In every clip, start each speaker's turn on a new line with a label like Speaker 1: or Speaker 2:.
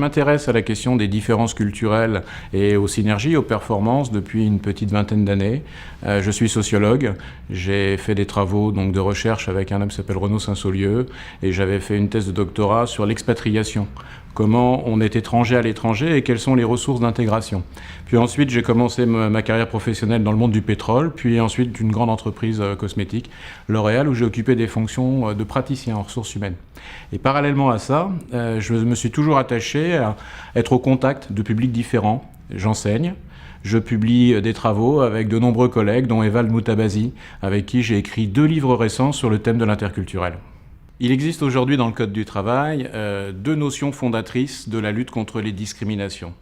Speaker 1: m'intéresse à la question des différences culturelles et aux synergies, aux performances depuis une petite vingtaine d'années. Je suis sociologue, j'ai fait des travaux donc, de recherche avec un homme qui s'appelle Renaud Saint-Saulieu et j'avais fait une thèse de doctorat sur l'expatriation. Comment on est étranger à l'étranger et quelles sont les ressources d'intégration. Puis ensuite, j'ai commencé ma carrière professionnelle dans le monde du pétrole, puis ensuite d'une grande entreprise cosmétique, L'Oréal, où j'ai occupé des fonctions de praticien en ressources humaines. Et parallèlement à ça, je me suis toujours attaché à être au contact de publics différents. J'enseigne, je publie des travaux avec de nombreux collègues, dont Evald Moutabazi, avec qui j'ai écrit 2 livres récents sur le thème de l'interculturel. Il existe aujourd'hui dans le Code du travail 2 notions fondatrices de la lutte contre les discriminations.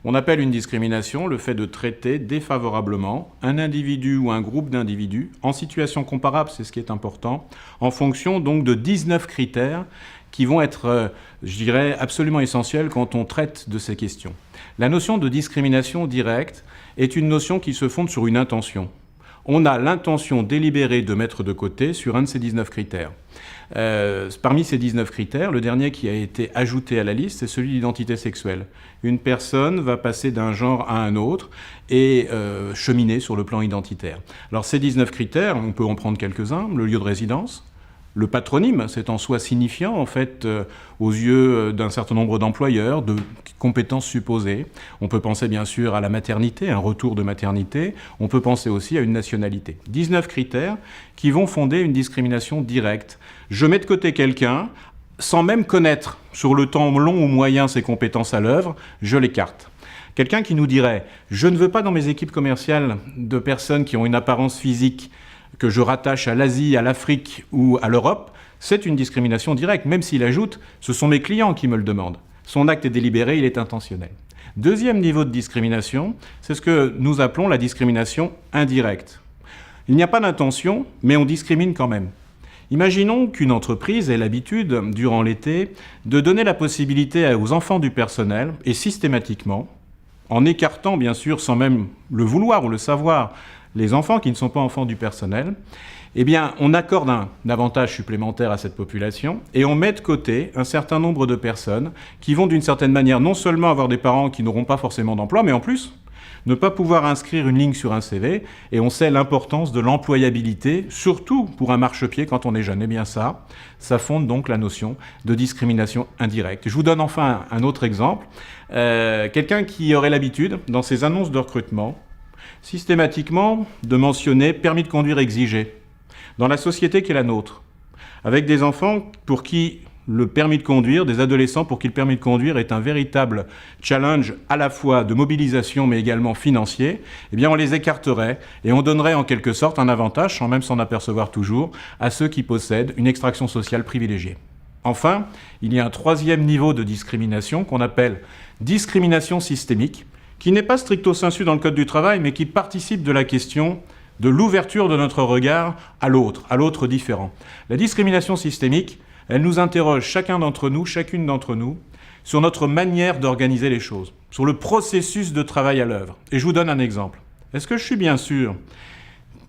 Speaker 1: On appelle une discrimination le fait de traiter défavorablement un individu ou un groupe d'individus en situation comparable, c'est ce qui est important, en fonction donc de 19 critères qui vont être, je dirais, absolument essentiels quand on traite de ces questions. La notion de discrimination directe est une notion qui se fonde sur une intention. On a l'intention délibérée de mettre de côté sur un de ces 19 critères. Parmi ces 19 critères, le dernier qui a été ajouté à la liste, c'est celui de l'identité sexuelle. Une personne va passer d'un genre à un autre et cheminer sur le plan identitaire. Alors ces 19 critères, on peut en prendre quelques-uns, le lieu de résidence, le patronyme, c'est en soi signifiant, en fait, aux yeux d'un certain nombre d'employeurs, de compétences supposées. On peut penser, bien sûr, à la maternité, un retour de maternité. On peut penser aussi à une nationalité. 19 critères qui vont fonder une discrimination directe. Je mets de côté quelqu'un, sans même connaître sur le temps long ou moyen ses compétences à l'œuvre, je l'écarte. Quelqu'un qui nous dirait « Je ne veux pas dans mes équipes commerciales de personnes qui ont une apparence physique que je rattache à l'Asie, à l'Afrique ou à l'Europe », c'est une discrimination directe, même s'il ajoute « ce sont mes clients qui me le demandent ». Son acte est délibéré, il est intentionnel. Deuxième niveau de discrimination, c'est ce que nous appelons la discrimination indirecte. Il n'y a pas d'intention, mais on discrimine quand même. Imaginons qu'une entreprise ait l'habitude, durant l'été, de donner la possibilité aux enfants du personnel, et systématiquement, en écartant bien sûr, sans même le vouloir ou le savoir, les enfants qui ne sont pas enfants du personnel, eh bien, on accorde un avantage supplémentaire à cette population et on met de côté un certain nombre de personnes qui vont d'une certaine manière non seulement avoir des parents qui n'auront pas forcément d'emploi, mais en plus ne pas pouvoir inscrire une ligne sur un CV, et on sait l'importance de l'employabilité, surtout pour un marchepied quand on est jeune. Eh bien ça fonde donc la notion de discrimination indirecte. Je vous donne enfin un autre exemple. Quelqu'un qui aurait l'habitude, dans ses annonces de recrutement, systématiquement de mentionner permis de conduire exigé dans la société qui est la nôtre, avec des enfants pour qui le permis de conduire, des adolescents pour qui le permis de conduire est un véritable challenge à la fois de mobilisation mais également financier, eh bien on les écarterait et on donnerait en quelque sorte un avantage, sans même s'en apercevoir toujours, à ceux qui possèdent une extraction sociale privilégiée. Enfin, il y a un 3e niveau de discrimination qu'on appelle discrimination systémique, qui n'est pas stricto sensu dans le Code du travail, mais qui participe de la question de l'ouverture de notre regard à l'autre différent. La discrimination systémique, elle nous interroge chacun d'entre nous, chacune d'entre nous, sur notre manière d'organiser les choses, sur le processus de travail à l'œuvre. Et je vous donne un exemple. Est-ce que je suis bien sûr,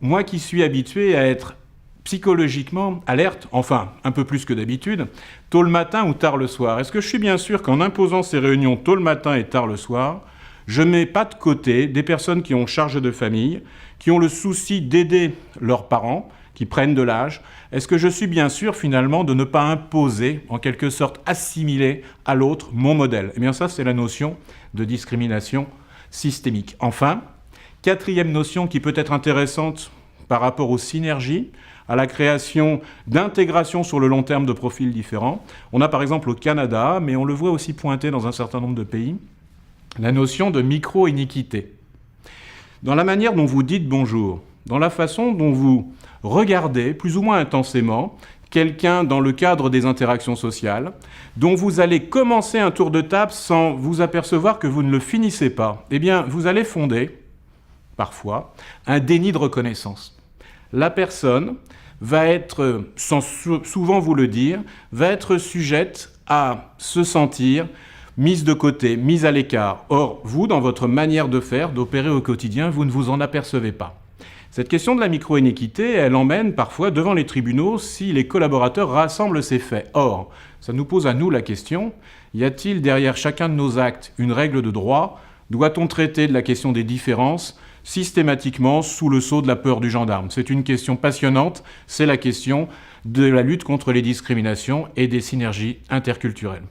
Speaker 1: moi qui suis habitué à être psychologiquement alerte, enfin un peu plus que d'habitude, tôt le matin ou tard le soir, est-ce que je suis bien sûr qu'en imposant ces réunions tôt le matin et tard le soir, je ne mets pas de côté des personnes qui ont charge de famille, qui ont le souci d'aider leurs parents, qui prennent de l'âge? Est-ce que je suis bien sûr finalement de ne pas imposer, en quelque sorte assimiler à l'autre mon modèle? Eh bien ça, c'est la notion de discrimination systémique. Enfin, 4e notion qui peut être intéressante par rapport aux synergies, à la création d'intégration sur le long terme de profils différents. On a par exemple au Canada, mais on le voit aussi pointer dans un certain nombre de pays, la notion de micro-iniquité. Dans la manière dont vous dites bonjour, dans la façon dont vous regardez plus ou moins intensément quelqu'un dans le cadre des interactions sociales, dont vous allez commencer un tour de table sans vous apercevoir que vous ne le finissez pas, eh bien, vous allez fonder, parfois, un déni de reconnaissance. La personne va être, sans souvent vous le dire, va être sujette à se sentir mise de côté, mise à l'écart. Or, vous, dans votre manière de faire, d'opérer au quotidien, vous ne vous en apercevez pas. Cette question de la micro-inéquité, elle emmène parfois devant les tribunaux si les collaborateurs rassemblent ces faits. Or, ça nous pose à nous la question, y a-t-il derrière chacun de nos actes une règle de droit? Doit-on traiter de la question des différences systématiquement sous le sceau de la peur du gendarme? C'est une question passionnante, c'est la question de la lutte contre les discriminations et des synergies interculturelles.